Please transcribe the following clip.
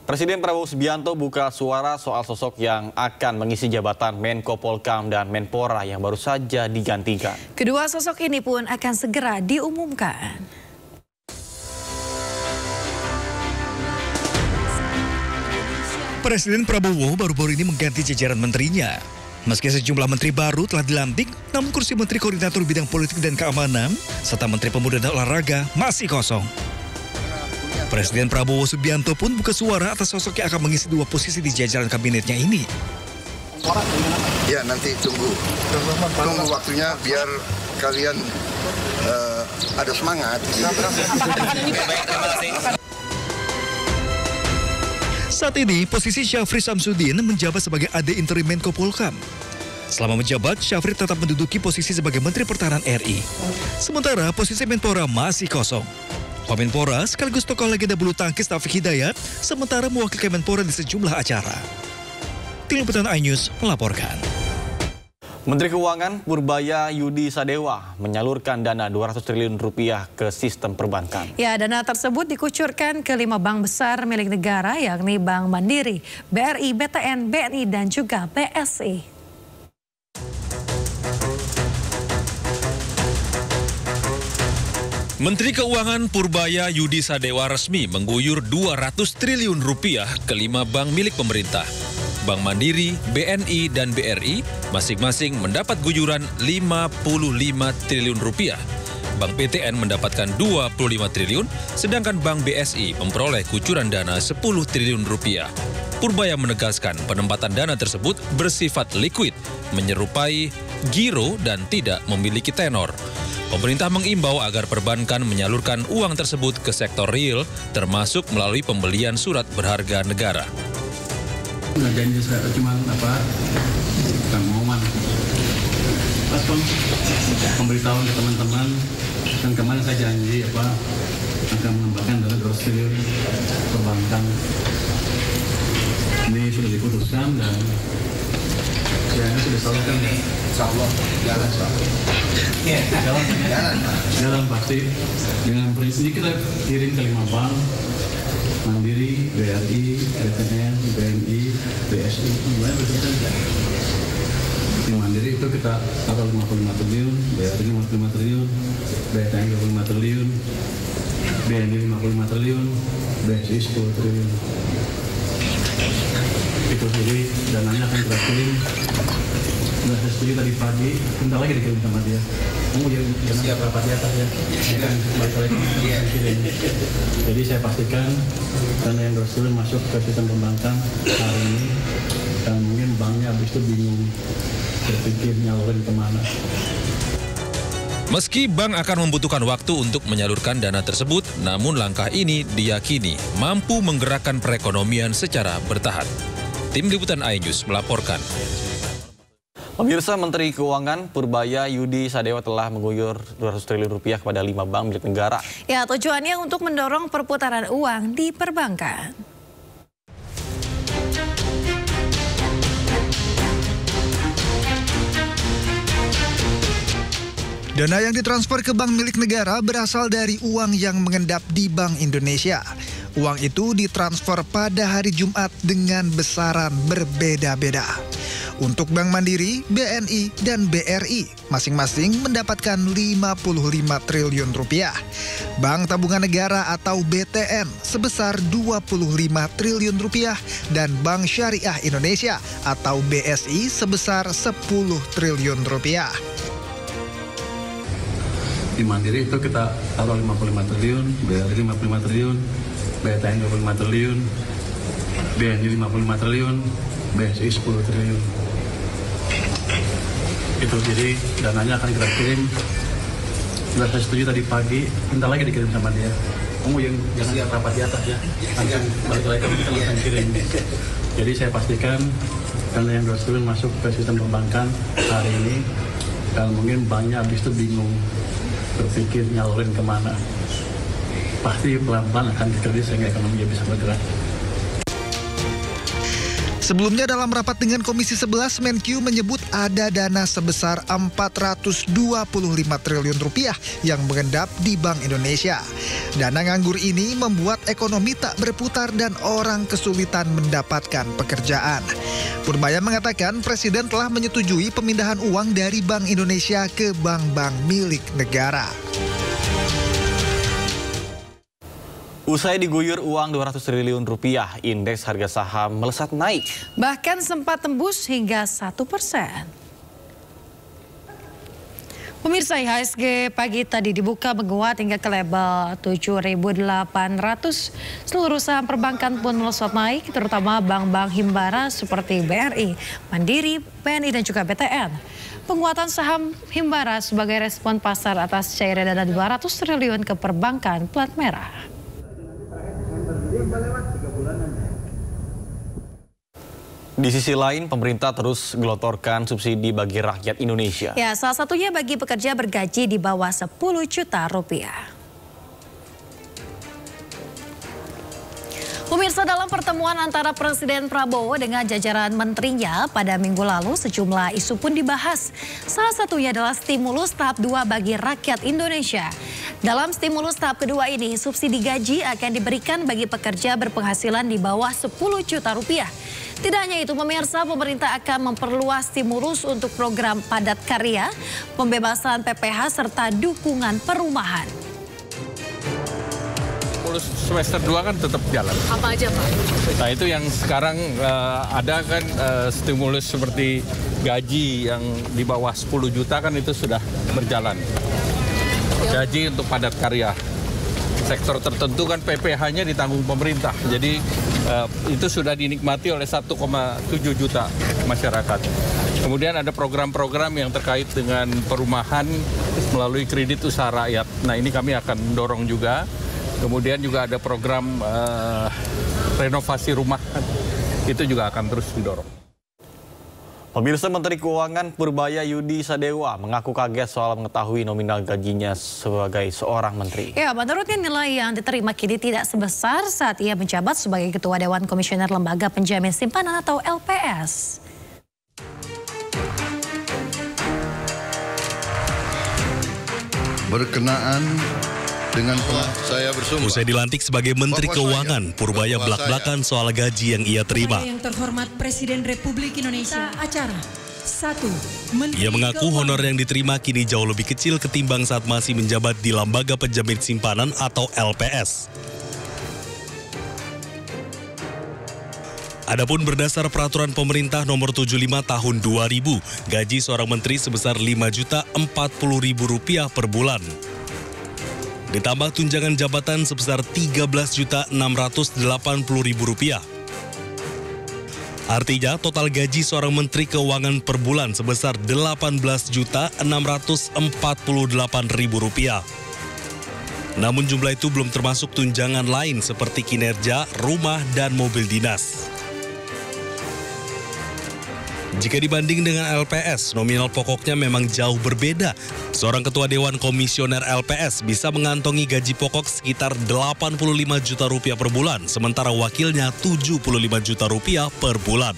Presiden Prabowo Subianto buka suara soal sosok yang akan mengisi jabatan Menko Polhukam dan Menpora yang baru saja digantikan. Kedua sosok ini pun akan segera diumumkan. Presiden Prabowo baru-baru ini mengganti jajaran menterinya. Meski sejumlah menteri baru telah dilantik, namun kursi Menteri Koordinator Bidang Politik dan Keamanan serta Menteri Pemuda dan Olahraga masih kosong. Presiden Prabowo Subianto pun buka suara atas sosok yang akan mengisi dua posisi di jajaran kabinetnya ini. Ya, nanti tunggu waktunya biar kalian ada semangat. Saat ini, posisi Syafri Samsudin menjabat sebagai AD Interim Menko Polhukam. Selama menjabat, Syafri tetap menduduki posisi sebagai Menteri Pertahanan RI. Sementara posisi Menpora masih kosong. Menpora sekaligus tokoh legenda bulu tangkis Taufik Hidayat sementara mewakili Menpora di sejumlah acara. Tim Liputan iNews melaporkan. Menteri Keuangan Purbaya Yudi Sadewa menyalurkan dana 200 triliun rupiah ke sistem perbankan. Ya, dana tersebut dikucurkan ke 5 bank besar milik negara yakni Bank Mandiri, BRI, BTN, BNI, dan juga BSI. Menteri Keuangan Purbaya Yudi Sadewa resmi mengguyur 200 triliun rupiah ke 5 bank milik pemerintah. Bank Mandiri, BNI, dan BRI masing-masing mendapat guyuran 55 triliun rupiah. Bank BTN mendapatkan 25 triliun, sedangkan Bank BSI memperoleh kucuran dana 10 triliun rupiah. Purbaya menegaskan penempatan dana tersebut bersifat liquid, menyerupai giro dan tidak memiliki tenor. Pemerintah mengimbau agar perbankan menyalurkan uang tersebut ke sektor real, termasuk melalui pembelian surat berharga negara. Nggak janji cuma bukan momen. Pas pemberitahuan ke teman-teman, dan kemarin saya janji akan mengembangkan dana 200 triliun perbankan. Ini sudah diputuskan dan ya sudah disalurkan. Insya Allah jalan pasti. Dengan prinsip kita kirim ke 5 bank, Mandiri, BRI, BTN, BNI, BSI. Di Mandiri itu kita taruh 55 triliun, BRI 55 triliun, BTN 25 triliun, BNI 55 triliun, BSI 10 triliun. Itu jadi dananya akan kita kirim. Sudah saya setuju tadi pagi, bentar lagi dikirim sama dia. Kamu jangan siap rapat di atas ya. Jadi saya pastikan dana yang berhasil masuk ke sistem perbankan hari ini, dan mungkin banknya habis itu bingung berpikir nyalurin kemana. Meski bank akan membutuhkan waktu untuk menyalurkan dana tersebut, namun langkah ini diyakini mampu menggerakkan perekonomian secara bertahap. Tim Liputan iNews melaporkan. Pemirsa, Menteri Keuangan Purbaya Yudi Sadewa telah mengguyur 200 triliun rupiah kepada 5 bank milik negara. Ya, tujuannya untuk mendorong perputaran uang di perbankan. Dana yang ditransfer ke bank milik negara berasal dari uang yang mengendap di Bank Indonesia. Uang itu ditransfer pada hari Jumat dengan besaran berbeda-beda. Untuk Bank Mandiri, BNI, dan BRI masing-masing mendapatkan 55 triliun rupiah. Bank Tabungan Negara atau BTN sebesar 25 triliun rupiah dan Bank Syariah Indonesia atau BSI sebesar 10 triliun rupiah. Di Mandiri itu kita taruh 55 triliun, BRI 55 triliun, BTN 25 triliun, BNI 55 triliun, BSI 10 triliun. Itu jadi dananya akan kita kirim. Sudah saya setuju tadi pagi, bentar lagi dikirim sama dia. Kamu jangan siap rapat di atas ya. Langsung balik lagi kita langsung kirim. Jadi saya pastikan dana yang 200 triliun masuk ke sistem perbankan hari ini. Dan mungkin banknya habis itu bingung berpikir nyalurin kemana. Pasti pelan-pelan akan dikredit sehingga ekonominya bisa bergerak. Sebelumnya dalam rapat dengan Komisi 11, Menkyu menyebut ada dana sebesar 425 triliun rupiah yang mengendap di Bank Indonesia. Dana nganggur ini membuat ekonomi tak berputar dan orang kesulitan mendapatkan pekerjaan. Purbaya mengatakan Presiden telah menyetujui pemindahan uang dari Bank Indonesia ke bank-bank milik negara. Usai diguyur uang 200 triliun rupiah, indeks harga saham melesat naik. Bahkan sempat tembus hingga 1%. Pemirsa, IHSG pagi tadi dibuka menguat hingga ke level 7.800. Seluruh saham perbankan pun melesat naik, terutama bank-bank himbara seperti BRI, Mandiri, BNI dan juga BTN. Penguatan saham himbara sebagai respon pasar atas cairnya dana 200 triliun ke perbankan plat merah. Di sisi lain, pemerintah terus gelontorkan subsidi bagi rakyat Indonesia. Ya, salah satunya bagi pekerja bergaji di bawah 10 juta rupiah. Pemirsa, dalam pertemuan antara Presiden Prabowo dengan jajaran menterinya pada minggu lalu, sejumlah isu pun dibahas. Salah satunya adalah stimulus tahap 2 bagi rakyat Indonesia. Dalam stimulus tahap kedua ini, subsidi gaji akan diberikan bagi pekerja berpenghasilan di bawah 10 juta rupiah. Tidak hanya itu, pemirsa, pemerintah akan memperluas stimulus untuk program padat karya, pembebasan PPh, serta dukungan perumahan. Semester 2 kan tetap jalan. Apa aja, Pak? Nah, itu yang sekarang ada kan stimulus seperti gaji yang di bawah 10 juta kan itu sudah berjalan. Gaji untuk padat karya. Sektor tertentu kan PPh-nya ditanggung pemerintah. Jadi itu sudah dinikmati oleh 1,7 juta masyarakat. Kemudian ada program-program yang terkait dengan perumahan melalui kredit usaha rakyat. Nah, ini kami akan dorong juga. Kemudian juga ada program renovasi rumah, itu juga akan terus didorong. Pemirsa, Menteri Keuangan Purbaya Yudi Sadewa mengaku kaget soal mengetahui nominal gajinya sebagai seorang menteri. Ya, menurutnya nilai yang diterima kini tidak sebesar saat ia menjabat sebagai Ketua Dewan Komisioner Lembaga Penjamin Simpanan atau LPS. Berkenaan dengan saya bersumpah. Usai dilantik sebagai Menteri Keuangan, Purbaya belak-belakan soal gaji yang ia terima. Yang terhormat Presiden Republik Indonesia, acara 1. Ia mengaku honor yang diterima kini jauh lebih kecil ketimbang saat masih menjabat di Lembaga Penjamin Simpanan atau LPS. Adapun berdasar peraturan pemerintah nomor 75 tahun 2000, gaji seorang menteri sebesar Rp5.040.000 per bulan. Ditambah tunjangan jabatan sebesar Rp13.680.000. Artinya total gaji seorang Menteri Keuangan per bulan sebesar Rp18.648.000. Namun jumlah itu belum termasuk tunjangan lain seperti kinerja, rumah, dan mobil dinas. Jika dibanding dengan LPS, nominal pokoknya memang jauh berbeda. Seorang Ketua Dewan Komisioner LPS bisa mengantongi gaji pokok sekitar Rp85 juta per bulan, sementara wakilnya Rp75 juta per bulan.